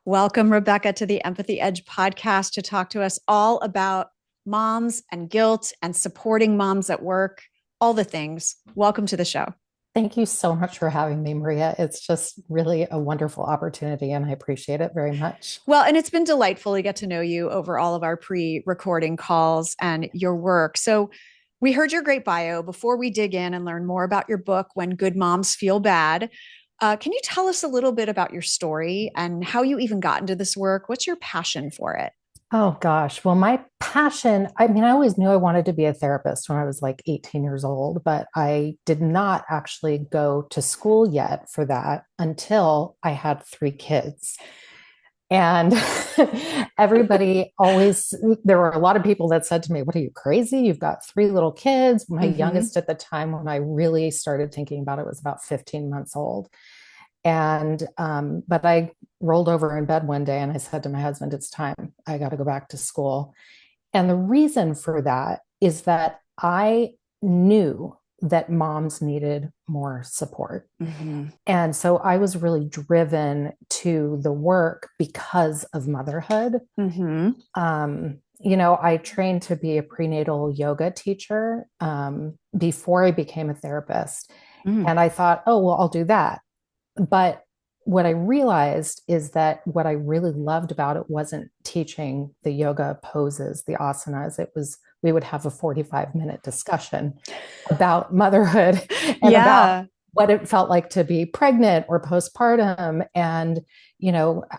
Welcome, Rebecca, to the Empathy Edge podcast to talk to us all about moms and guilt and supporting moms at work, all the things. Welcome to the show. Thank you so much for having me, Maria. It's just really a wonderful opportunity, and I appreciate it very much. Well, and it's been delightful to get to know you over all of our pre-recording calls and your work. So we heard your great bio. Before we dig in and learn more about your book, When Good Moms Feel Bad, can you tell us a little bit about your story and how you even got into this work? What's your passion for it? Oh gosh. Well, my passion, I always knew I wanted to be a therapist when I was like 18 years old, but I did not actually go to school yet for that until I had three kids. And everybody always, there were a lot of people that said to me, "What, are you crazy? You've got three little kids." My youngest at the time when I really started thinking about it was about 15 months old. But I rolled over in bed one day and I said to my husband, "It's time. I got to go back to school." And the reason for that is that I knew that moms needed more support. And so I was really driven to the work because of motherhood. I trained to be a prenatal yoga teacher before I became a therapist. And I thought, oh, well, I'll do that. But what I realized is that what I really loved about it wasn't teaching the yoga poses, the asanas. It was, we would have a 45-minute discussion about motherhood and about what it felt like to be pregnant or postpartum, and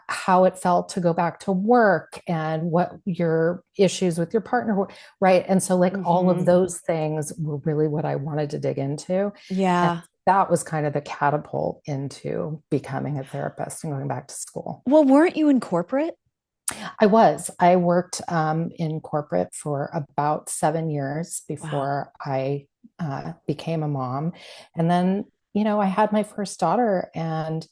how it felt to go back to work and what your issues with your partner were, right? And so all of those things were really what I wanted to dig into. And that was kind of the catapult into becoming a therapist and going back to school. Well, weren't you in corporate? I was. I worked in corporate for about 7 years before I became a mom. And then, I had my first daughter and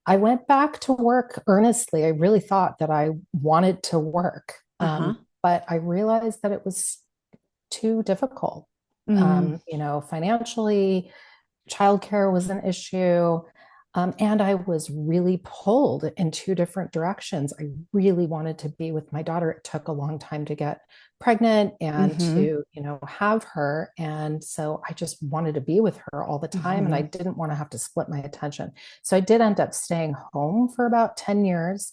I went back to work earnestly. I really thought that I wanted to work, but I realized that it was too difficult. Financially, childcare was an issue. And I was really pulled in two different directions. I really wanted to be with my daughter. It took a long time to get pregnant and to, have her. And so I just wanted to be with her all the time. And I didn't want to have to split my attention. So I did end up staying home for about 10 years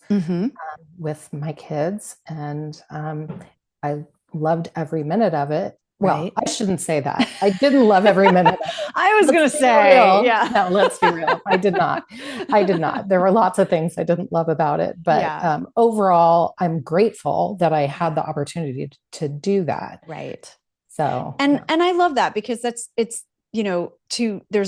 with my kids. And I loved every minute of it. Well, I shouldn't say that. I didn't love every minute. I was going to say, No, let's be real. I did not. There were lots of things I didn't love about it, but overall, I'm grateful that I had the opportunity to do that. Right. So, and I love that because there's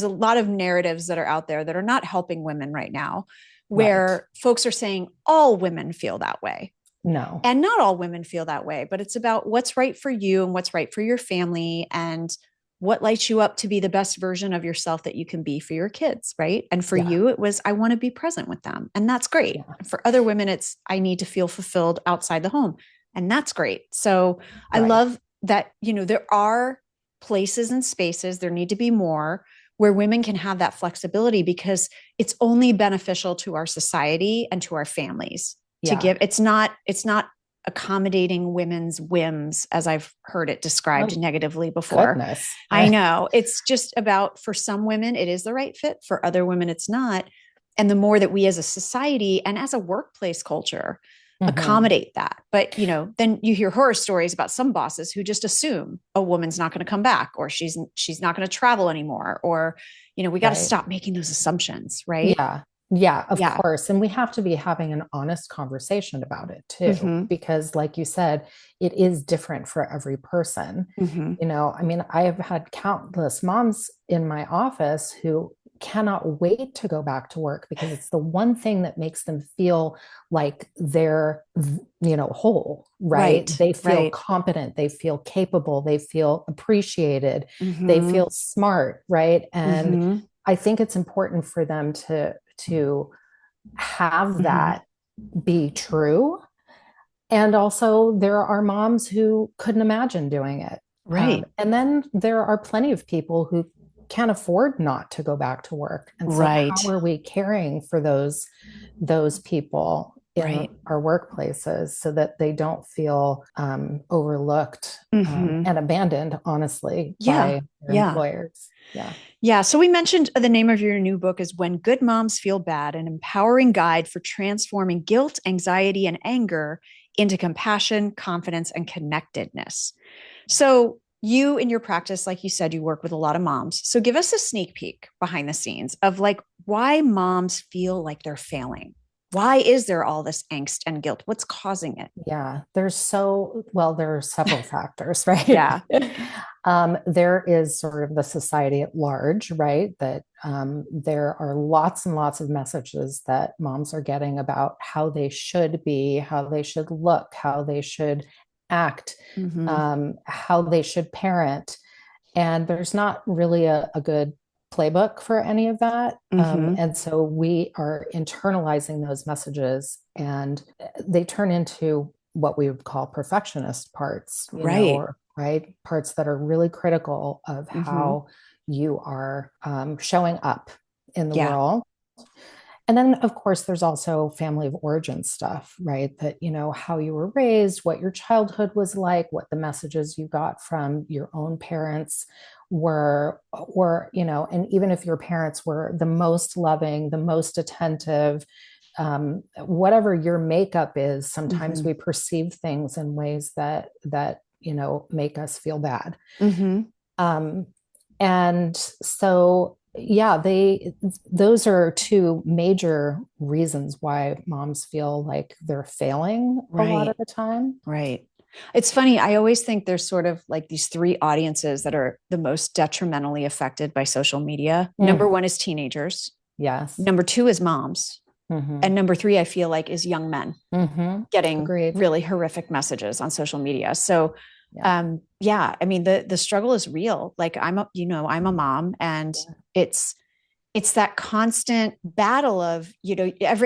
a lot of narratives that are out there that are not helping women right now, where folks are saying all women feel that way. No. And not all women feel that way, but it's about what's right for you and what's right for your family and what lights you up to be the best version of yourself that you can be for your kids, right? And for you, it was, I want to be present with them. And that's great. And for other women, it's, I need to feel fulfilled outside the home. And that's great. So I love that, there are places and spaces, there need to be more where women can have that flexibility because it's only beneficial to our society and to our families. To give, it's not accommodating women's whims, as I've heard it described negatively before. Goodness. I know. It's just about, for some women, it is the right fit. For other women, it's not. And the more that we as a society and as a workplace culture accommodate that. But, then you hear horror stories about some bosses who just assume a woman's not going to come back, or she's not going to travel anymore, or, we got to stop making those assumptions, right? Yeah, of course. And we have to be having an honest conversation about it too, because like you said, it is different for every person. I have had countless moms in my office who cannot wait to go back to work because it's the one thing that makes them feel like they're, whole, right? They feel competent, they feel capable, they feel appreciated, they feel smart, right? And I think it's important for them to have that be true. And also there are moms who couldn't imagine doing it. Right. And then there are plenty of people who can't afford not to go back to work. And so how are we caring for those people? in Right. our workplaces so that they don't feel overlooked Mm-hmm. and abandoned, honestly, Yeah. by their Yeah. employers. Yeah. Yeah. So we mentioned the name of your new book is When Good Moms Feel Bad, an empowering guide for transforming guilt, anxiety, and anger into compassion, confidence, and connectedness. So you in your practice, like you said, you work with a lot of moms. So give us a sneak peek behind the scenes of like why moms feel like they're failing. Why is there all this angst and guilt? What's causing it? Yeah, there are several factors, right? Yeah. There is sort of the society at large, right? That there are lots and lots of messages that moms are getting about how they should be, how they should look, how they should act, Mm-hmm. how they should parent. And there's not really a good playbook for any of that. Mm-hmm. And so we are internalizing those messages and they turn into what we would call perfectionist parts, Right. or right parts that are really critical of Mm-hmm. how you are showing up in the Yeah. world. And then, of course, there's also family of origin stuff, right? That, how you were raised, what your childhood was like, what the messages you got from your own parents were, and even if your parents were the most loving, the most attentive, whatever your makeup is, sometimes Mm-hmm. we perceive things in ways that make us feel bad. Mm-hmm. Um, and so, yeah, those are two major reasons why moms feel like they're failing a lot of Right. the time. Right. It's funny. I always think there's sort of like these three audiences that are the most detrimentally affected by social media. Number Mm, one is teenagers. yes. Number two is moms. Mm-hmm. And number three, I feel like, is young men Mm-hmm. getting Agreed. really horrific messages on social media. So, Yeah. yeah, I mean, the struggle is real. Like I'm a mom, and Yeah. it's it's that constant battle of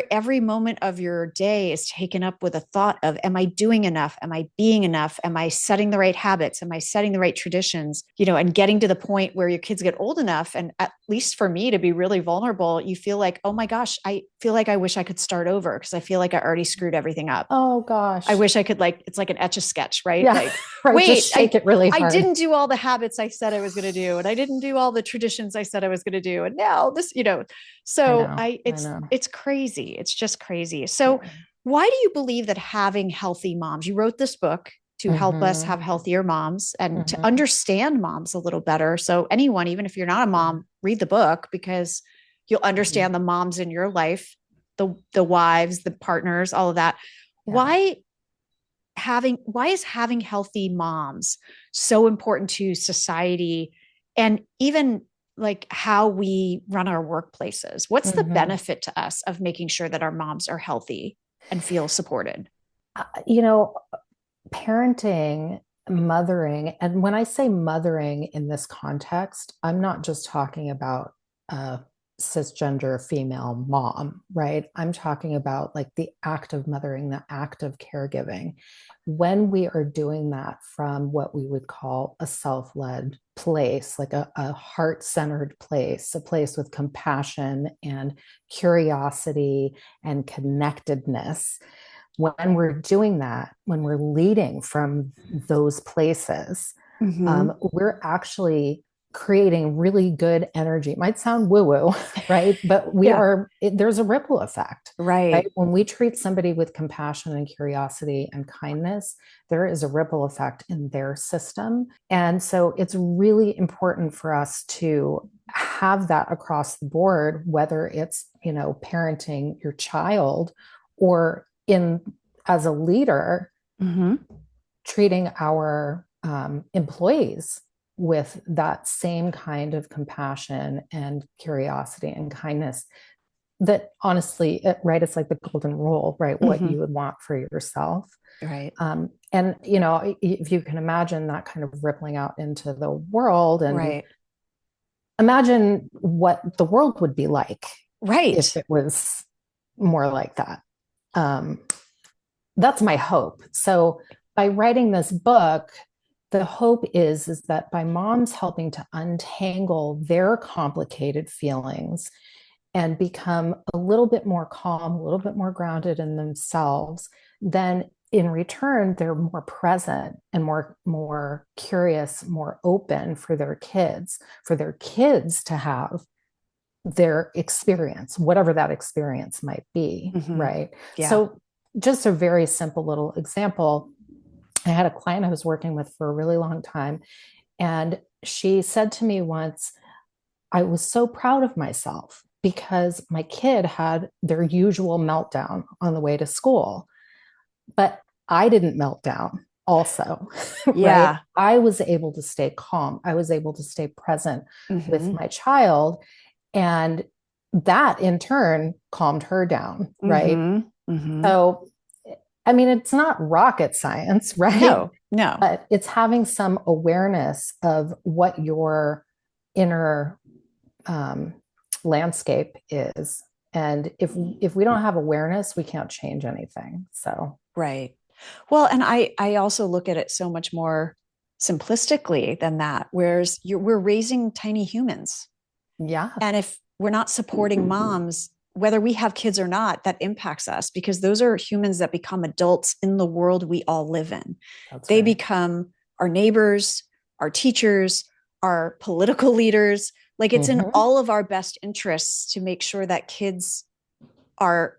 every moment of your day is taken up with a thought of, am I doing enough, am I being enough, am I setting the right habits, am I setting the right traditions, and getting to the point where your kids get old enough, and at least for me, to be really vulnerable, you feel like, oh my gosh, I feel like I wish I could start over because I feel like I already screwed everything up. Oh I gosh. wish I could, like, it's like an etch a sketch, right? Yeah. Like, Right. wait, Just shake it really I hard. didn't do all the habits I said I was going to do, and I didn't do all the traditions I said I was going to do. And now this, I so know. I I know. it's crazy. It's just crazy. So Yeah. why do you believe that having healthy moms, you wrote this book to help us Mm-hmm. have healthier moms and to Mm-hmm. understand moms a little better. So anyone, even if you're not a Yeah. mom, read the book because you'll Mm-hmm. understand the moms in your life, the wives, the partners, all of that. Yeah. Why is having healthy moms so important to society, and even like how we run our workplaces? What's the Mm-hmm. benefit to us of making sure that our moms are healthy and feel supported? You know, parenting, mothering, and when I say mothering in this context, I'm not just talking about a cisgender female mom, right? I'm talking about like the act of mothering, the act of caregiving. When we are doing that from what we would call a self-led place, like a heart-centered place, a place with compassion and curiosity and connectedness, when we're doing that, when we're leading from those places, Mm-hmm. we're actually creating really good energy. It might sound woo woo, right? But Yeah. there's a ripple effect, right? Right. When we treat somebody with compassion and curiosity and kindness, there is a ripple effect in their system. And so it's really important for us to have that across the board, whether it's, parenting your child or in as a leader, Mm-hmm. treating our employees with that same kind of compassion and curiosity and kindness that honestly, right, it's like the golden rule, right? What Mm-hmm. you would want for yourself. Right. And, if you can imagine that kind of rippling out into the world, and Right. imagine what the world would be like if Right. it was more like that. Um, that's my hope. So by writing this book, the hope is that by moms helping to untangle their complicated feelings and become a little bit more calm, a little bit more grounded in themselves, then in return, they're more present and more curious, more open for their kids to have their experience, whatever that experience might be, Mm-hmm. right? Yeah. So just a very simple little example. I had a client I was working with for a really long time, and she said to me once, I was so proud of myself because my kid had their usual meltdown on the way to school, but I didn't melt down also, right? Yeah. I was able to stay calm. I was able to stay present with Mm-hmm. my child. And that in turn calmed her down, right? Mm-hmm. Mm-hmm. So, I mean, it's not rocket science, right? No, no. But it's having some awareness of what your inner um, landscape is. And if we don't have awareness, we can't change anything. So, Right. Well, and I also look at it so much more simplistically than that, whereas we're raising tiny humans. yeah, And if we're not supporting moms, whether we have kids or not, that impacts us because those are humans that become adults in the world we all live in. that's They right. become our neighbors, our teachers, our political leaders. Like it's in Mm-hmm. all of our best interests to make sure that kids are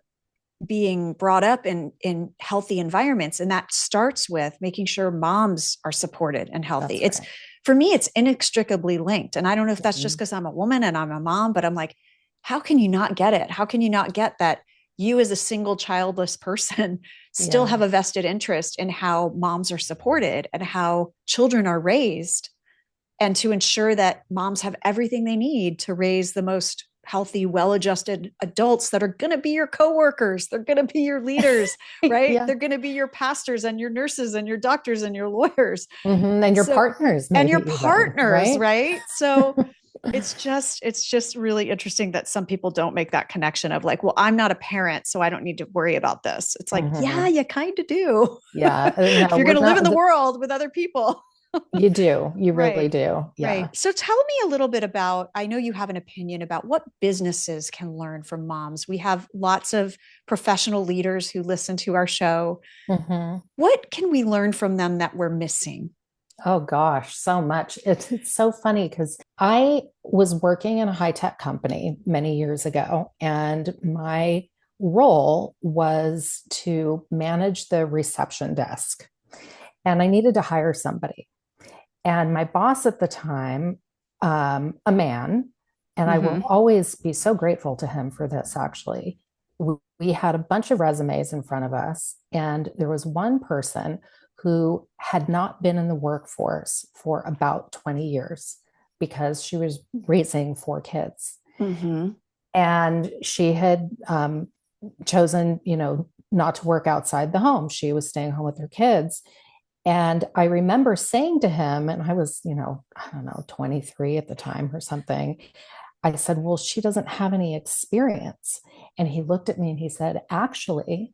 being brought up in healthy environments, and that starts with making sure moms are supported and healthy. That's It's, right. for me, it's inextricably linked, and I don't know if that's just Mm-hmm. because I'm a woman and I'm a mom, but I'm like, how can you not get it? How can you not get that you as a single childless person still Yeah. have a vested interest in how moms are supported and how children are raised, and to ensure that moms have everything they need to raise the most healthy, well-adjusted adults that are going to be your coworkers, they're going to be your leaders, right? yeah. They're going to be your pastors and your nurses and your doctors and your lawyers. Mm-hmm. And your So, partners, and maybe your even, partners, right? right? So it's just really interesting that some people don't make that connection of like, well, I'm not a parent, so I don't need to worry about this. It's like, yeah, Mm-hmm. you kind of do. Yeah. If No, you're we're going to live in not. the world with other people. You do. You really Right. do. Yeah. Right. So tell me a little bit about, I know you have an opinion about what businesses can learn from moms. We have lots of professional leaders who listen to our show. Mm-hmm. What can we learn from them that we're missing? Oh gosh, so much. It's so funny because I was working in a high tech company many years ago, and my role was to manage the reception desk. And I needed to hire somebody. And my boss at the time, a man, and I will Mm-hmm. always be so grateful to him for this, actually. We had a bunch of resumes in front of us, and there was one person who had not been in the workforce for about 20 years because she was raising four kids. Mm-hmm. And she had chosen, not to work outside the home. She was staying home with her kids. And I remember saying to him, and I was, I don't know, 23 at the time or something. I said, well, she doesn't have any experience. And he looked at me and he said, actually,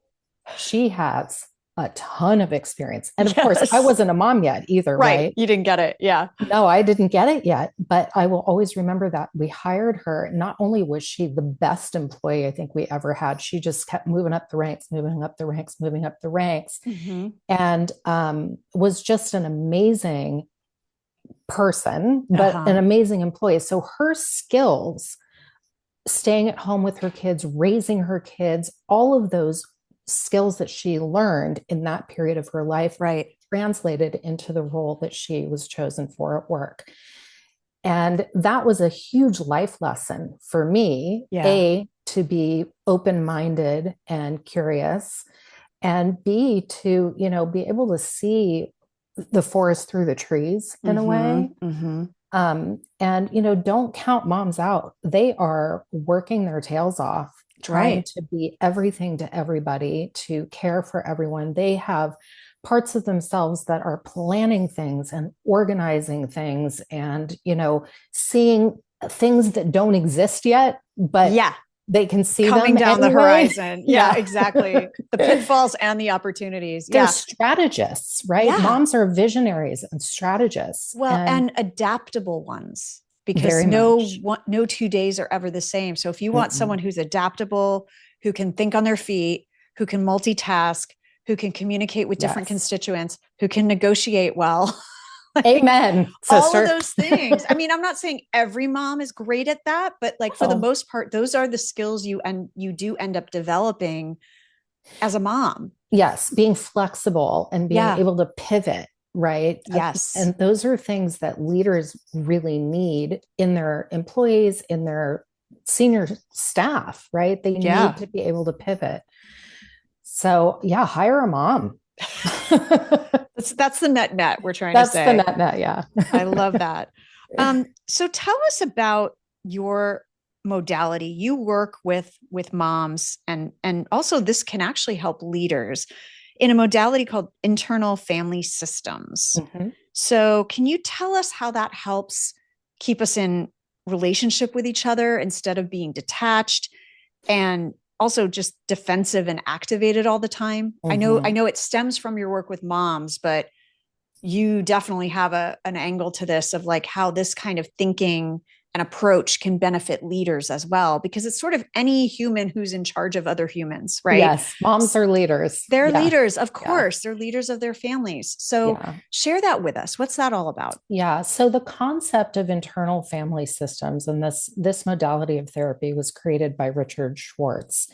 she has a ton of experience. And of course, I Yes. wasn't a mom yet either, Right. right? You didn't get it. Yeah. No, I didn't get it yet, but I will always remember that we hired her. Not only was she the best employee I think we ever had, she just kept moving up the ranks, moving up the ranks, moving up the ranks, Mm-hmm. and was just an amazing person, but an Uh-huh. amazing employee. So her skills, staying at home with her kids, raising her kids, all of those skills that she learned in that period of her life Right. translated into the role that she was chosen for at work. And that was a huge life lesson for me, Yeah. A, to be open minded and curious, and B, to, be able to see the forest through the trees in a Mm-hmm. way. Mm-hmm. And, don't count moms out. They are working their tails off, trying Right. to be everything to everybody, to care for everyone. They have parts of themselves that are planning things and organizing things and, seeing things that don't exist yet, but Yeah. they can see Coming them down the anyway. horizon. Yeah, Yeah. exactly. The pitfalls and the opportunities. They're Yeah. strategists, right? Yeah. Moms are visionaries and strategists. Well, And and adaptable ones. because Very much. no 2 days are ever the same. So if you want someone Mm-mm. who's adaptable, who can think on their feet, who can multitask, who can communicate with different Yes. constituents, who can negotiate well, like Amen, all of sister. those things. I mean, I'm not saying every mom is great at that, but like for the Oh, most part, those are the skills you do end up developing as a mom. yes, being flexible and being Yeah. able to pivot, right? Yes. And those are things that leaders really need in their employees, in their senior staff, right? They need Yeah. to be able to pivot. So, yeah, hire a mom. That's the net we're trying to That's the say. net, yeah. I love that. So tell us about your modality. You work with moms, and also this can actually help leaders in a modality called internal family systems. Mm-hmm. So can you tell us how that helps keep us in relationship with each other instead of being detached and also just defensive and activated all the time? I Mm-hmm. know it stems from your work with moms, but you definitely have an angle to this of like how this kind of thinking and approach can benefit leaders as well, because it's sort of any human who's in charge of other humans, right? Yes, moms are leaders. They're Yeah, leaders, of yeah, course. They're leaders of their families. So yeah. share that with us. What's that all about? Yeah. So the concept of internal family systems and this modality of therapy was created by Richard Schwartz.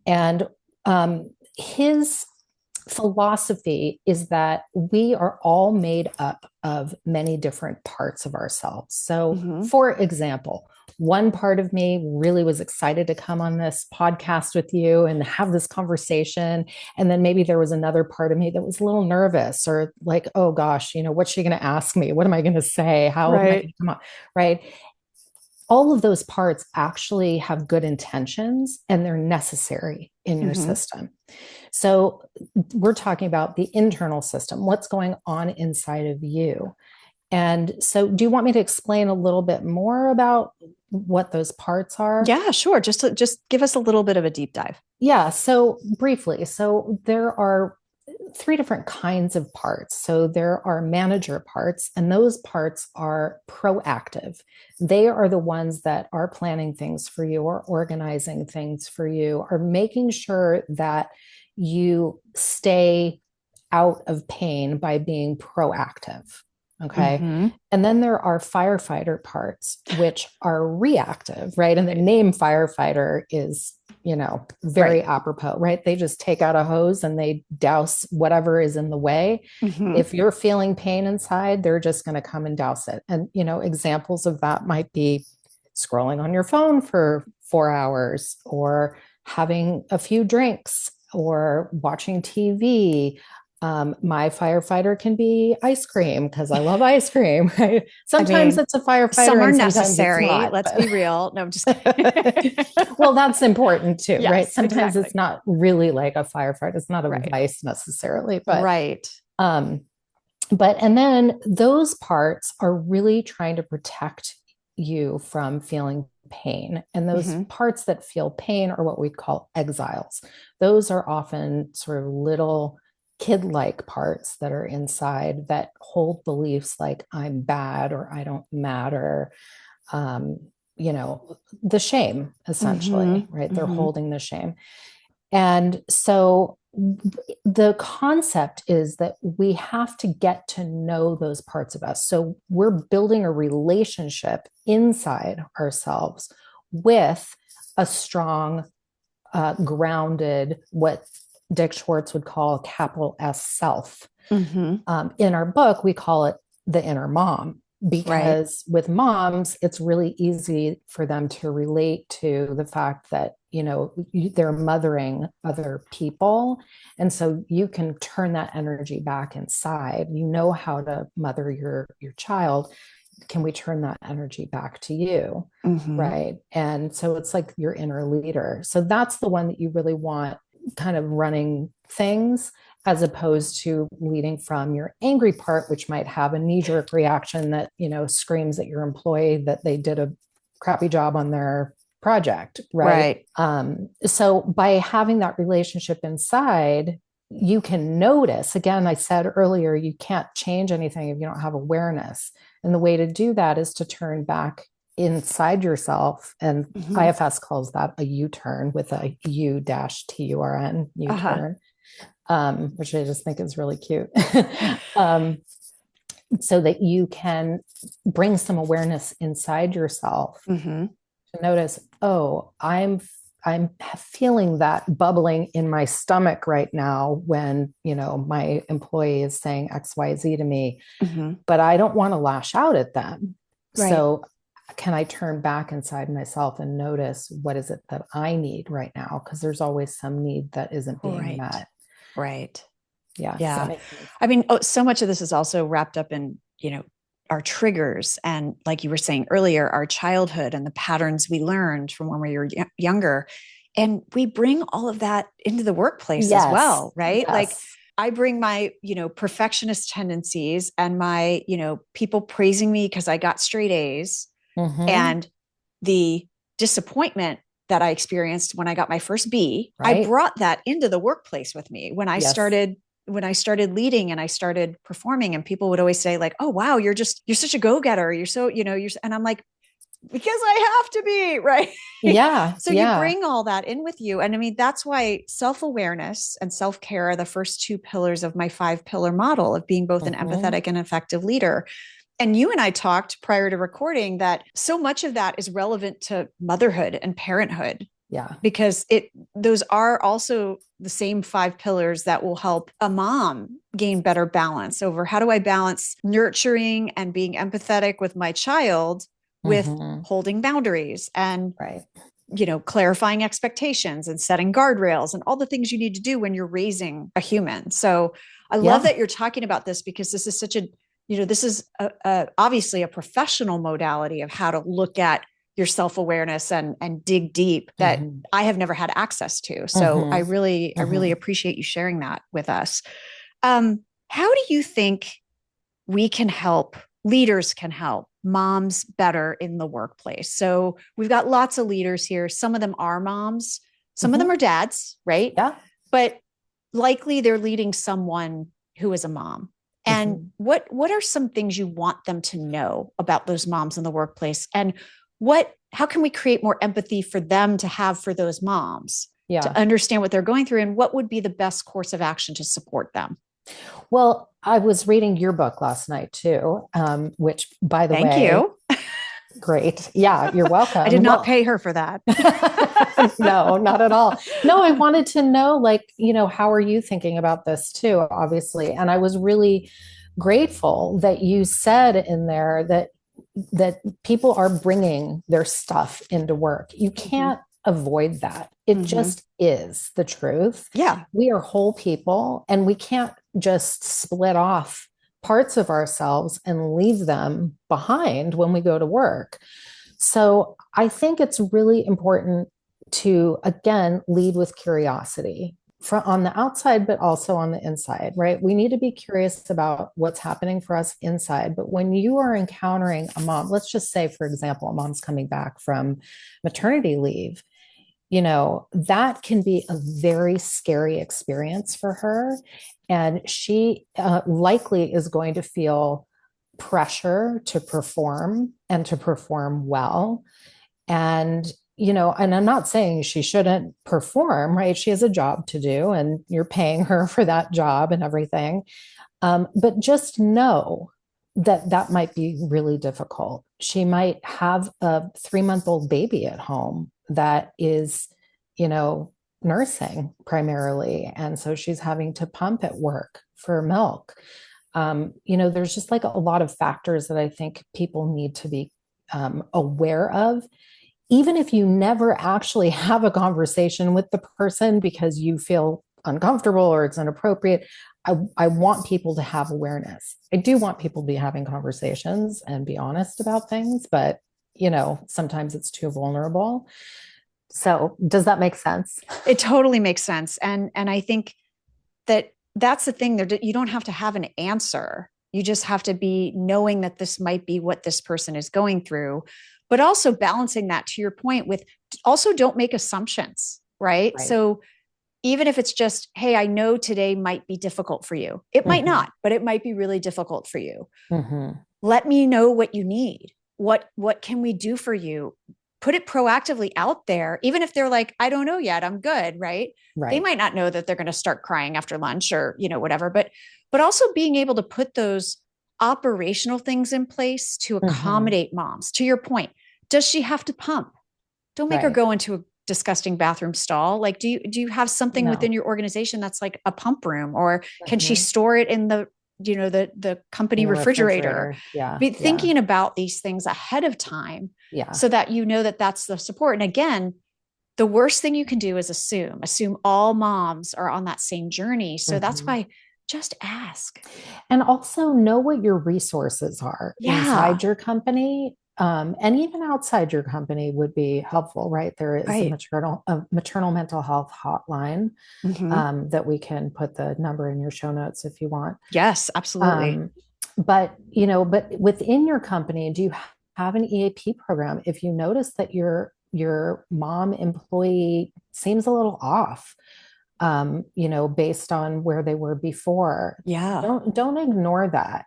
And his philosophy is that we are all made up of many different parts of ourselves. So, Mm-hmm. for example, one part of me really was excited to come on this podcast with you and have this conversation. And then maybe there was another part of me that was a little nervous or like, oh gosh, what's she going to ask me? What am I going to say? How am I going Right. to come on? Right. All of those parts actually have good intentions and they're necessary in your Mm-hmm. system. So we're talking about the internal system, what's going on inside of you. And so, do you want me to explain a little bit more about what those parts are? Yeah, sure. Just give us a little bit of a deep dive. Yeah, so briefly, so there are three different kinds of parts. So there are manager parts, and those parts are proactive. They are the ones that are planning things for you, or organizing things for you, or making sure that you stay out of pain by being proactive. Okay. Mm-hmm. And then there are firefighter parts, which are reactive, right? And the name firefighter is, Right. very apropos, right? They just take out a hose and they douse whatever is in the way. Mm-hmm. If you're feeling pain inside, they're just going to come and douse it. And, examples of that might be scrolling on your phone for 4 hours or having a few drinks or watching TV. My firefighter can be ice cream because I love ice cream. Right? I Sometimes mean, it's a some firefighter are and sometimes it's necessary. not. Let's But be real. No, I'm just kidding. well, that's important too, right? Yes, Sometimes exactly. it's not really like a firefighter. It's not a Right. vice necessarily, Right. um, and then those parts are really trying to protect you from feeling pain. And those Mm-hmm. parts that feel pain are what we call exiles. Those are often sort of little kid-like parts that are inside that hold beliefs like I'm bad or I don't matter. Um, the shame Mm-hmm. essentially, right? They're Mm-hmm. holding the shame. And so the concept is that we have to get to know those parts of us. So we're building a relationship inside ourselves with a strong, grounded, what Dick Schwartz would call a capital S self. Mm-hmm. In our book, we call it the inner mom Right. because with moms, it's really easy for them to relate to the fact that, they're mothering other people. And so you can turn that energy back inside. You know how to mother your child. Can we turn that energy back to you? Mm-hmm. Right. And so it's like your inner leader. So that's the one that you really want kind of running things as opposed to leading from your angry part, which might have a knee-jerk reaction that, screams at your employee that they did a crappy job on their project, right? Right. So by having that relationship inside, you can notice, again, I said earlier, you can't change anything if you don't have awareness. And the way to do that is to turn back inside yourself. And Mm-hmm. IFS calls that a U-turn with a U-turn, Uh-huh. U-turn, which I just think is really cute. So that you can bring some awareness inside yourself Mm-hmm. to notice, oh, I'm feeling that bubbling in my stomach right now when, my employee is saying XYZ to me, Mm-hmm. but I don't want to lash out at them. Right. So can I turn back inside myself and notice what is it that I need right now? Because there's always some need that isn't being Right. met. Right. Yeah. Does that Yeah. make sense? I mean, so much of this is also wrapped up in, our triggers. And like you were saying earlier, our childhood and the patterns we learned from when we were younger. And we bring all of that into the workplace as Yes. well, right? Like Yes. I bring my, perfectionist tendencies and my, people praising me because I got straight A's Mm-hmm. and the disappointment that I experienced when I got my first B. I Right. brought that into the workplace with me Yes. when I started leading and I started performing, and people would always say like, "Oh wow, you're such a go-getter. You're so, and I'm like, because I have to be, right?" Yeah. So you Yeah. bring all that in with you. And I mean, that's why self-awareness and self-care are the first two pillars of my 5-pillar model of being both an Mm-hmm. empathetic and effective leader. And you and I talked prior to recording that so much of that is relevant to motherhood and parenthood, Yeah. because those are also the same 5 pillars that will help a mom gain better balance over how do I balance nurturing and being empathetic with my child with Mm-hmm. holding boundaries and Right. clarifying expectations and setting guardrails and all the things you need to do when you're raising a human. So I love Yeah. that you're talking about this, because this is such a, this is obviously a professional modality of how to look at your self-awareness and dig deep that Mm-hmm. I have never had access to. So Mm-hmm. I really Mm-hmm. appreciate you sharing that with us. How do you think we can help, leaders can help moms better in the workplace? So we've got lots of leaders here. Some of them are moms, some of them Mm-hmm. are dads, right? Yeah. But likely they're leading someone who is a mom. And Mm-hmm. what are some things you want them to know about those moms in the workplace? And how can we create more empathy for them to have for those moms, to Yeah. understand what they're going through and what would be the best course of action to support them? Well, I was reading your book last night too, which, by the Thank way, you. great. Yeah, you're I did welcome. not Well, pay her for that. no, not at all. No, I wanted to know, like, how are you thinking about this too, obviously. And I was really grateful that you said in there that people are bringing their stuff into work. You Mm-hmm. can't avoid that. It Mm-hmm. just is the truth. Yeah. We are whole people and we can't just split off parts of ourselves and leave them behind when we go to work. So I think it's really important to, again, lead with curiosity from on the outside, but also on the inside, right? We need to be curious about what's happening for us inside. But when you are encountering a mom, let's just say, for example, a mom's coming back from maternity leave, that can be a very scary experience for her. And she likely is going to feel pressure to perform and to perform well. And, and I'm not saying she shouldn't perform, right? She has a job to do and you're paying her for that job and everything. But just know that that might be really difficult. She might have a 3-month-old baby at home that is, nursing primarily. And so she's having to pump at work for milk. There's just like a lot of factors that I think people need to be aware of, even if you never actually have a conversation with the person because you feel uncomfortable or it's inappropriate. I want people to have awareness. I do want people to be having conversations and be honest about things, but sometimes it's too vulnerable. So does that make sense? It totally makes sense. And I think that that's the thing there. You don't have to have an answer. You just have to be knowing that this might be what this person is going through, but also balancing that, to your point, with also don't make assumptions, right? Right. So even if it's just, hey, I know today might be difficult for you. It might Mm-hmm. not, but it might be really difficult for you. Mm-hmm. Let me know what you need. What can we do for you? Put it proactively out there, even if they're like, I don't know yet, I'm good, right? They Right. might not know that they're going to start crying after lunch or, whatever, but also being able to put those operational things in place to Mm-hmm. accommodate moms. To your point, does she have to pump? Don't make her Right. go into a disgusting bathroom stall. Like, do you have something within No. your organization that's like a pump room, or can she Mm-hmm. store it in the In company the refrigerator? refrigerator. Yeah. Be Yeah. thinking about these things ahead of time Yeah. so that that that's the support. And again, the worst thing you can do is assume all moms are on that same journey. So that's Mm-hmm. why just ask. And also know what your resources are Yeah. inside your company. And even outside your company would be helpful, right? There is Right. a maternal mental health hotline Mm-hmm. that we can put the number in your show notes if you want. Yes, absolutely. Um, but within your company, do you have an EAP program? If you notice that your mom employee seems a little off, based on where they were before, Yeah. don't ignore that.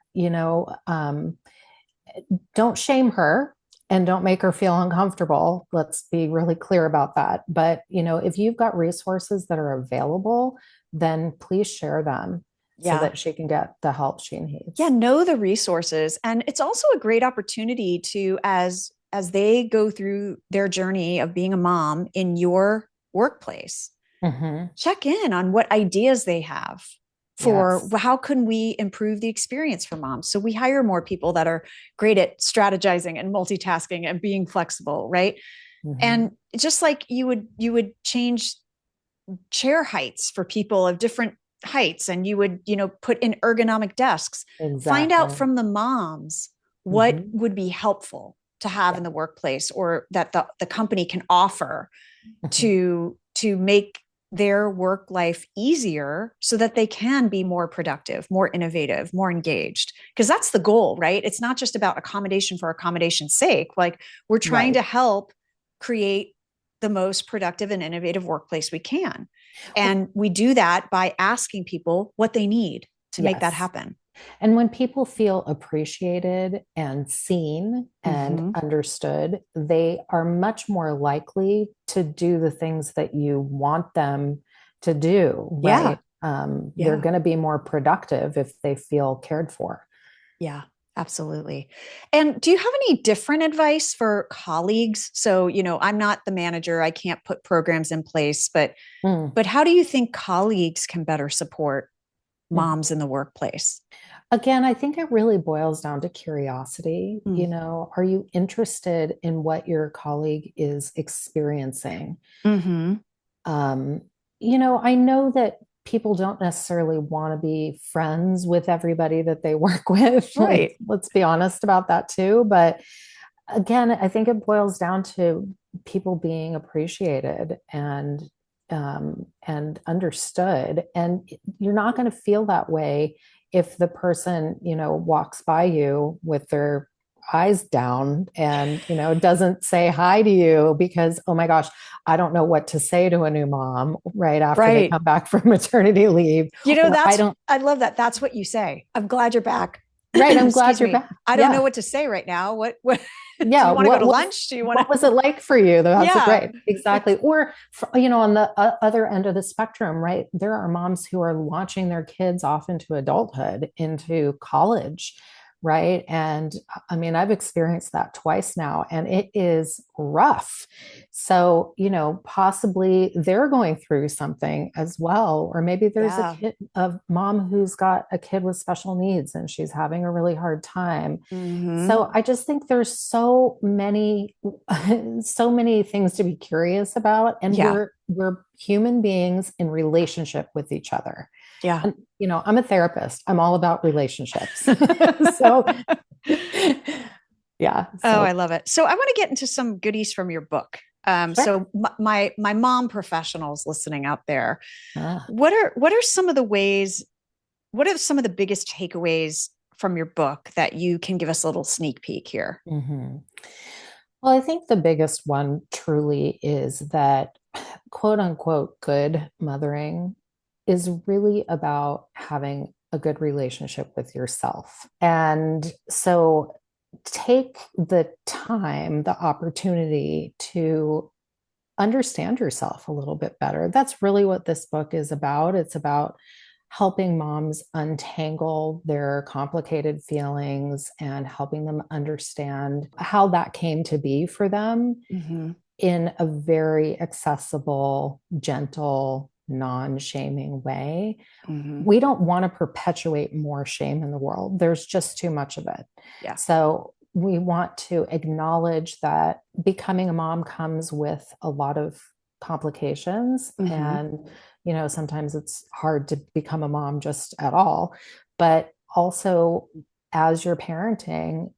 Don't shame her and don't make her feel uncomfortable. Let's be really clear about that. But, if you've got resources that are available, then please share them so Yeah. that she can get the help she Yeah, needs. know the resources. And it's also a great opportunity to, as they go through their journey of being a mom in your workplace, Mm-hmm. check in on what ideas they have for Yes. how can we improve the experience for moms. So we hire more people that are great at strategizing and multitasking and being flexible, right? Mm-hmm. And just like you would change chair heights for people of different heights, and you would put in ergonomic desks. Find out Exactly. from the moms what Mm-hmm. would be helpful to have Yeah. in the workplace, or that the company can offer Mm-hmm. to make their work life easier so that they can be more productive, more innovative, more engaged. Because that's the goal, right? It's not just about accommodation for accommodation's sake. Like, we're trying to Right. help create the most productive and innovative workplace we can. And we do that by asking people what they need to make that Yes. happen. And when people feel appreciated and seen and Mm-hmm. understood, they are much more likely to do the things that you want them to do, Yeah. right? They're Yeah. going to be more productive if they feel cared for. Yeah, absolutely. And do you have any different advice for colleagues? So, I'm not the manager, I can't put programs in place, but Mm. how do you think colleagues can better support Mhm. moms in the workplace? Again, I think it really boils down to curiosity. Mm. Are you interested in what your colleague is experiencing? Mm-hmm. Um, I know that people don't necessarily want to be friends with everybody that they work with. Like, Right. let's be honest about that too. But again, I think it boils down to people being appreciated and understood. And you're not going to feel that way if the person, walks by you with their eyes down and, doesn't say hi to you because, oh my gosh, I don't know what to say to a new mom right after they Right. come back from maternity leave. Or I That's, don't, I love that. That's what you say. I'm glad you're back. right. I'm glad Excuse you're me. back. I don't know Yeah. what to say right now. What do Yeah, you want to go to lunch? Do you want what was to? it like for you? That's Yeah. great. Exactly. Or on the other end of the spectrum, right? There are moms who are launching their kids off into adulthood, into college, right? And I mean, I've experienced that twice now, and it is rough. So, possibly they're going through something as well, or maybe there's Yeah. a mom who's got a kid with special needs and she's having a really hard time. Mm-hmm. So I just think there's so many so many things to be curious about, and Yeah. we're human beings in relationship with each other. Yeah. And I'm a therapist. I'm all about relationships. So yeah, Oh, I so love it. So I want to get into some goodies from your book. sure. So my mom professionals listening out there, Ah, what are some of the ways? What are some of the biggest takeaways from your book that you can give us a little sneak peek here? mhm. Well, I think the biggest one truly is that quote unquote good mothering is really about having a good relationship with yourself. And so take the time, the opportunity to understand yourself a little bit better. That's really what this book is about. It's about helping moms untangle their complicated feelings and helping them understand how that came to be for them Mm-hmm. in a very accessible, gentle, non-shaming way. Mm-hmm. We don't want to perpetuate more shame in the world. There's just too much of it. Yeah. So we want to acknowledge that becoming a mom comes with a lot of complications. Mm-hmm. And, sometimes it's hard to become a mom just at all. But also, as you're parenting,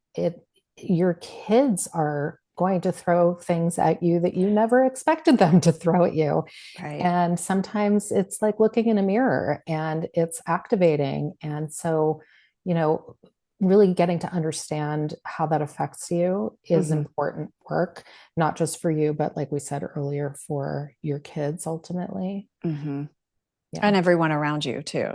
your kids are going to throw things at you that you never expected them to throw at you. Right. And sometimes it's like looking in a mirror and it's activating. And so, you know, really getting to understand how that affects you is Mm-hmm. important work, not just for you, but like we said earlier, for your kids ultimately. Mm-hmm. Yeah. And everyone around you too.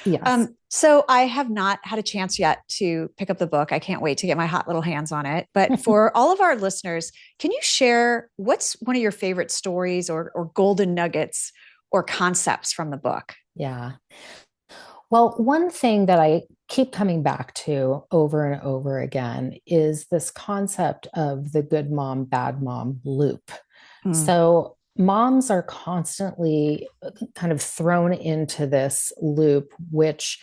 Yes. So I have not had a chance yet to pick up the book. I can't wait to get my hot little hands on it. But for all of our listeners, can you share what's one of your favorite stories or golden nuggets or concepts from the book? Yeah. Well, one thing that I keep coming back to over and over again is this concept of the good mom, bad mom loop. Mm, So, moms are constantly kind of thrown into this loop, which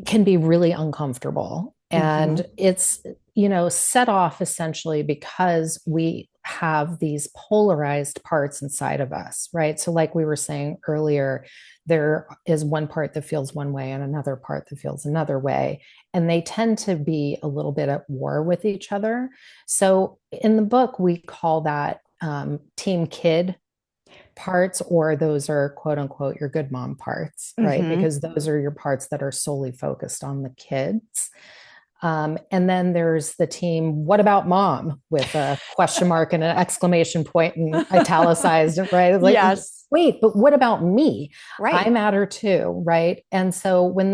can be really uncomfortable. mm-hmm. And it's, set off essentially because we have these polarized parts inside of us, right? So, like we were saying earlier, there is one part that feels one way and another part that feels another way. And they tend to be a little bit at war with each other. So, in the book, we call that team kid parts, or those are quote unquote your good mom parts, right? Mm-hmm. Because those are your parts that are solely focused on the kids. And then there's the team, what about mom, with a question mark and an exclamation point and italicized, right? Like, Yes. wait, but what about me? I Right. matter too, right? And so when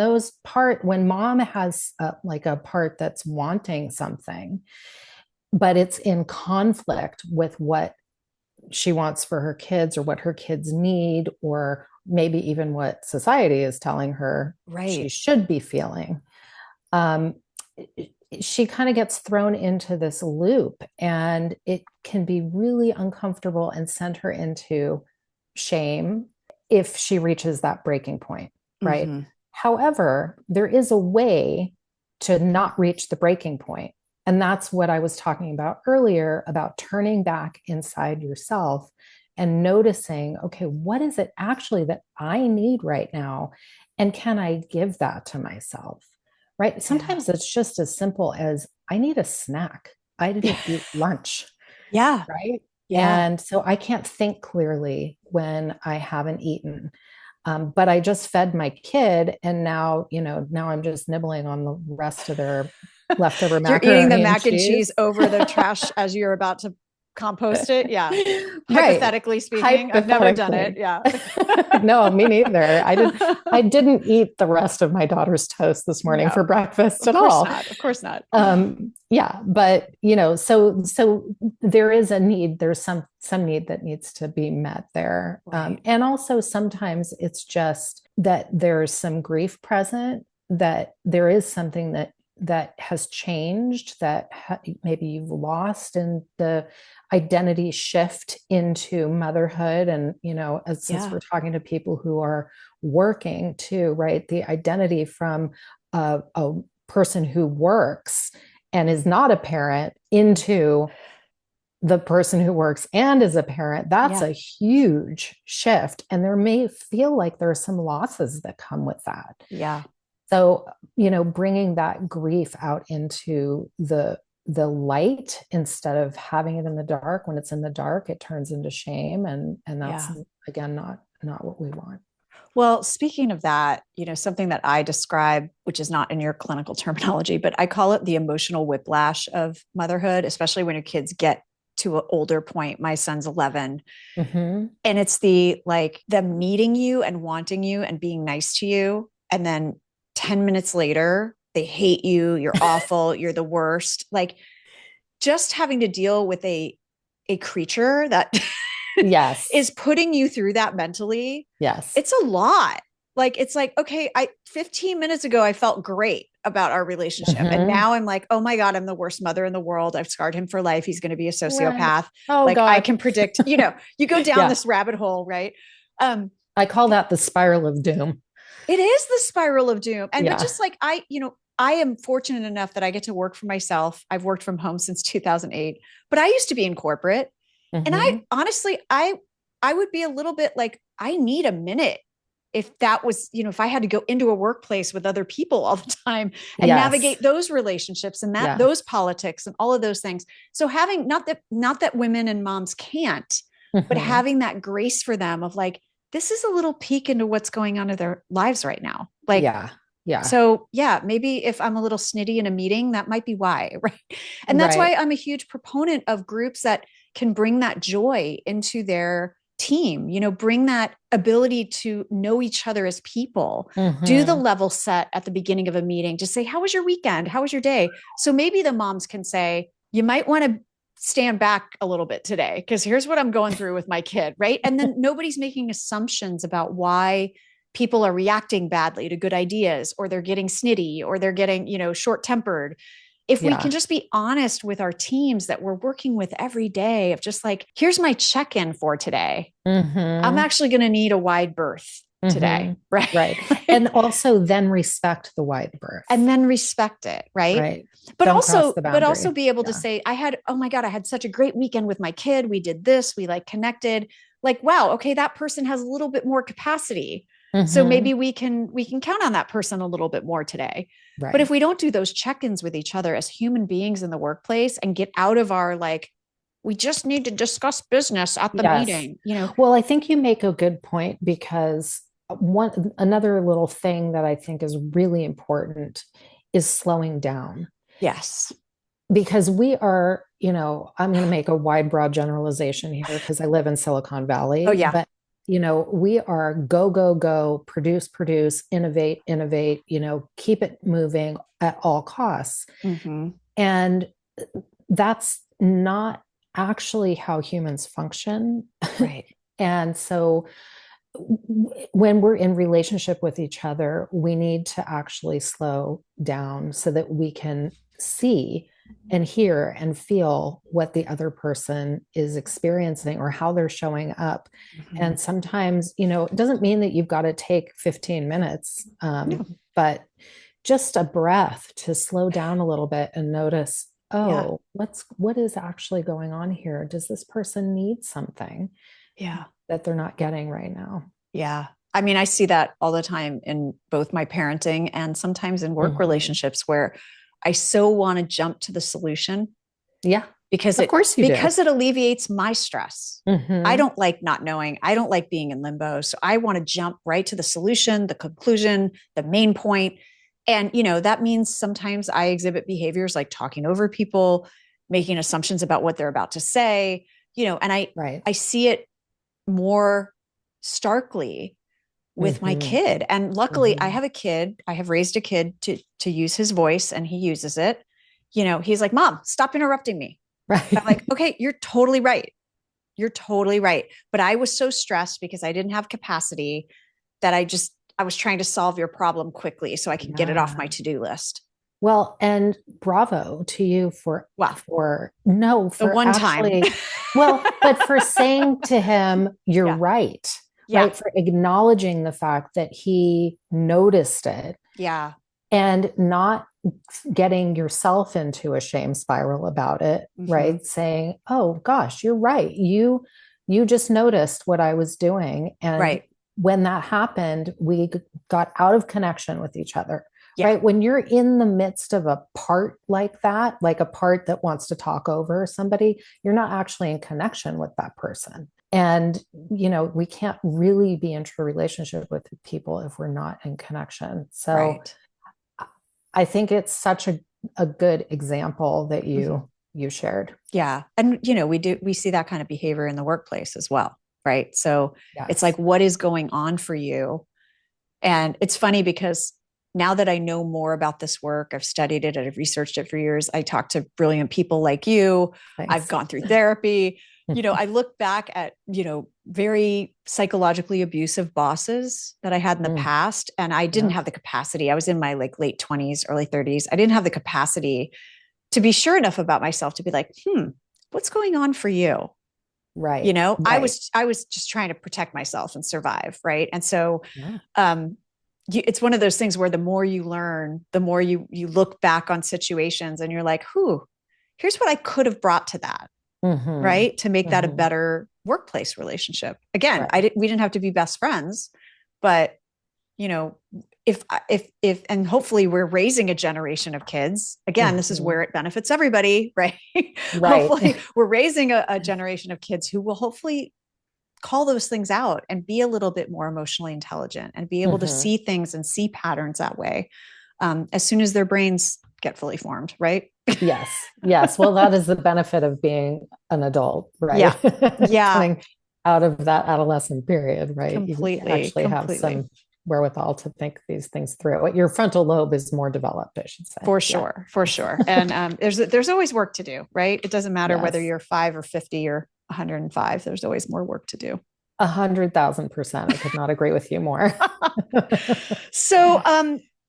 mom has like a part that's wanting something, but it's in conflict with what she wants for her kids or what her kids need, or maybe even what society is telling her she Right. should be feeling. Um, she kind of gets thrown into this loop, and it can be really uncomfortable and send her into shame if she reaches that breaking point, right? Mm-hmm. However, there is a way to not reach the breaking point. And that's what I was talking about earlier about turning back inside yourself and noticing, okay, what is it actually that I need right now? And can I give that to myself? Right? Yeah. Sometimes it's just as simple as I need a snack. I didn't eat lunch, Yeah. right? Yeah. And so I can't think clearly when I haven't eaten. But I just fed my kid, and now I'm just nibbling on the rest of their leftover You're eating the macaroni and mac and cheese cheese. over the trash as you're about to compost it. Yeah. Right. Hypothetically speaking, I've never done it. Hypothetically. Yeah. No, me neither. I didn't eat the rest of my daughter's toast this morning for No, breakfast of at course all. not. Of course not. Yeah, but so there is a need. There's some need that needs to be met there. Right. And also sometimes it's just that there's some grief present, that there is something that has changed, that maybe you've lost in the identity shift into motherhood. And since Yeah. we're talking to people who are working too, right, the identity from a person who works and is not a parent into the person who works and is a parent, that's Yeah. a huge shift. And there may feel like there are some losses that come with that. Yeah. So, bringing that grief out into the light instead of having it in the dark. When it's in the dark, it turns into shame, and that's Yeah. again not what we want. Well, speaking of that, something that I describe, which is not in your clinical terminology, but I call it the emotional whiplash of motherhood, especially when your kids get to an older point. My son's 11. Mm-hmm. And it's the like them meeting you and wanting you and being nice to you. And then 10 minutes later, they hate you. You're awful. You're the worst. Like just having to deal with a creature that Yes. is putting you through that mentally. Yes. It's a lot. Like it's like, okay, I 15 minutes ago I felt great about our relationship. And Mm-hmm. now I'm like, oh my God, I'm the worst mother in the world. I've scarred him for life. He's going to be a Right. sociopath. Oh Like I God. can predict, you go down Yeah. this rabbit hole, right? Um, I call that the spiral of doom. it is the spiral of doom. And but Yeah. just like I am fortunate enough that I get to work for myself. I've worked from home since 2008, but I used to be in corporate. And I Mm-hmm. honestly, I would be a little bit like, I need a minute if that was, if I had to go into a workplace with other people all the time and Yes. navigate those relationships and that Yeah. those politics and all of those things. So having not that women and moms can't, but Mm-hmm. having that grace for them of like, this is a little peek into what's going on in their lives right now. Like, Yeah. Yeah. so yeah, maybe if I'm a little snitty in a meeting, that might be why, right? And that's Right. why I'm a huge proponent of groups that can bring that joy into their team, bring that ability to know each other as people, do the Mm-hmm. level set at the beginning of a meeting, just say, how was your weekend? How was your day? So maybe the moms can say, you might want to stand back a little bit today because here's what I'm going through with my kid, right? And then nobody's making assumptions about why people are reacting badly to good ideas or they're getting snitty or they're getting, short tempered. If we can Yeah. just be honest with our teams that we're working with every day of just like, here's my check in for today. I'm Mm-hmm. actually going to need a wide berth Mm-hmm. today. Right. Right. And also then respect the wide berth. And then respect it. Right. Right. But Don't cross also, the but also boundary. be able to Yeah. say, oh my God, I had such a great weekend with my kid. We did this, we like connected. Like, wow, okay, that person has a little bit more capacity. So Mm-hmm. maybe we can count on that person a little bit more today. But if Right. we don't do those check-ins with each other as human beings in the workplace and get out of our like, we just need to discuss business at the Yes. meeting. Well, I think you make a good point because one another little thing that I think is really important is slowing down Yes. because we are, I'm going to make a wide, broad generalization here because I live in Silicon Oh Valley, yeah. but we are go, go, go, produce, produce, innovate, innovate, keep it moving at all costs. Mm-hmm. And that's not actually how humans function. Right. And so when we're in relationship with each other, we need to actually slow down so that we can see and hear and feel what the other person is experiencing or how they're showing up. Mm-hmm. And sometimes, it doesn't mean that you've got to take 15 minutes, No. but just a breath to slow down a little bit and notice, Yeah. oh, what is actually going on here? Does this person need something Yeah. that they're not getting right now? Yeah. I mean, I see that all the time in both my parenting and sometimes in work Mm-hmm. relationships where I so want to jump to the solution Yeah, because of it course you do. because it alleviates my stress. I Mm-hmm. don't like not knowing. I don't like being in limbo. So I want to jump right to the solution, the conclusion, the main point. And that means sometimes I exhibit behaviors like talking over people, making assumptions about what they're about to say, and I Right. I see it more starkly with my Mm-hmm. kid. And luckily I Mm-hmm. have a kid. I have raised a kid to use his voice and he uses it. He's like, "Mom, stop interrupting me." I'm like, Right. "Okay, you're totally right. You're totally right." But I was so stressed because I didn't have capacity that I was trying to solve your problem quickly so I could get it off my Yeah. to-do list. Well, and bravo to you for Well, no, the for one time. actually, well, but for saying to him, you're Yeah. right, Yeah. right? For acknowledging the fact that he noticed it Yeah. and not getting yourself into a shame spiral about it, Mm-hmm. right? Saying, "Oh gosh, you're right. You just noticed what I was doing." And Right. when that happened, we got out of connection with each other. Yeah. Right? When you're in the midst of a part like that, like a part that wants to talk over somebody, you're not actually in connection with that person. And, we can't really be into a relationship with people if we're not in connection. So Right. I think it's such a good example that Mm-hmm. you you shared. Yeah. And, we see that kind of behavior in the workplace as well. Right. So it's Yes. like, what is going on for you? And it's funny because now that I know more about this work, I've studied it, I've researched it for years. I talk to brilliant people like you. I've Thanks. gone through therapy. I look back at, very psychologically abusive bosses that I had in the Mm, past. And I didn't yeah. have the capacity. I was in my like late 20s, early 30s. I didn't have the capacity to be sure enough about myself to be like, what's going on for you? Right. I Right. was just trying to protect myself and survive. Right. And so, Yeah. um, it's one of those things where the more you learn, the more you look back on situations and you're like, here's what I could have brought to that. Mm-hmm. Right. To make that a Mm-hmm. better workplace relationship. Again, Right. we didn't have to be best friends, but you know, if, and hopefully we're raising a generation of kids. Again, this is Mm-hmm. where it benefits everybody, right? Right. Hopefully we're raising a generation of kids who will hopefully call those things out and be a little bit more emotionally intelligent and be able to Mm-hmm. see things and see patterns that way, as soon as their brains get fully formed, right? Yes. Yes. Well, that is the benefit of being an adult, right? Yeah. Yeah. Coming out of that adolescent period, right? You Completely. actually have Completely. some wherewithal to think these things through. Your frontal lobe is more developed, I should say. For Yeah. sure. For sure. And there's always work to do, right? It doesn't matter whether Yes. you're 5 or 50 or 105. There's always more work to do. 100,000%. I could not agree with you more. So,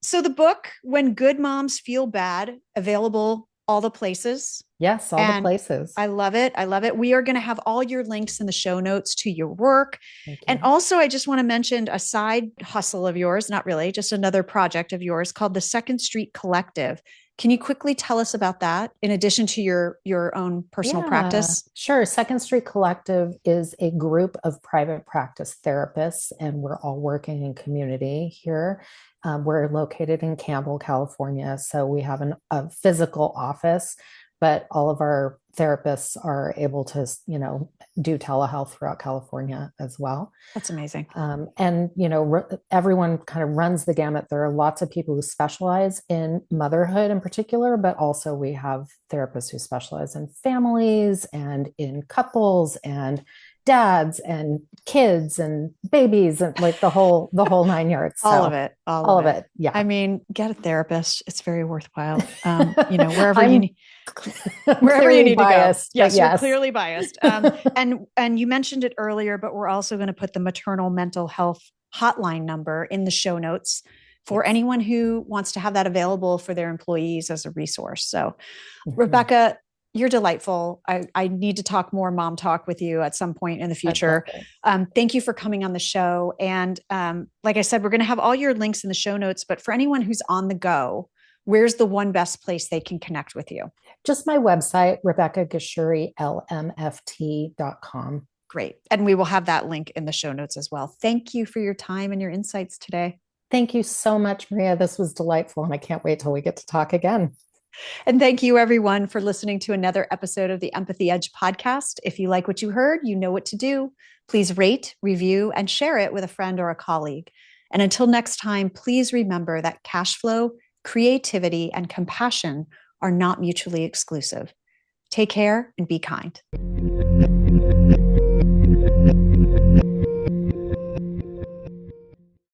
so the book, When Good Moms Feel Bad, available all the places. Yes, all the And places. I love it. I love it. We are going to have all your links in the show notes to your work. Thank And you. also, I just want to mention a side hustle of yours, not really, just another project of yours called the Second Street Collective. Can you quickly tell us about that in addition to your own personal Yeah, practice? sure. Second Street Collective is a group of private practice therapists, and we're all working in community here. We're located in Campbell, California. So we have a physical office, but all of our therapists are able to, do telehealth throughout California as well. That's amazing. And everyone kind of runs the gamut. There are lots of people who specialize in motherhood in particular, but also we have therapists who specialize in families and in couples and dads and kids and babies and like the whole 9 yards. All of So it, all of all of it. it, yeah. I mean, get a therapist. It's very worthwhile. Wherever you I'm need, wherever you clearly need to go. biased, but Yes, you're yes. clearly biased. And you mentioned it earlier, but we're also going to put the maternal mental health hotline number in the show notes for Yes. anyone who wants to have that available for their employees as a resource. So, Mhm. Rebecca, you're delightful. I need to talk more mom talk with you at some point in the I'd love future. it. Thank you for coming on the show. And like I said, we're going to have all your links in the show notes. But for anyone who's on the go, where's the one best place they can connect with you? Just my website, RebeccaGeshuriLMFT.com. Great. And we will have that link in the show notes as well. Thank you for your time and your insights today. Thank you so much, Maria. This was delightful, and I can't wait till we get to talk again. And thank you, everyone, for listening to another episode of the Empathy Edge podcast. If you like what you heard, you know what to do. Please rate, review, and share it with a friend or a colleague. And until next time, please remember that cash flow, creativity, and compassion are not mutually exclusive. Take care and be kind.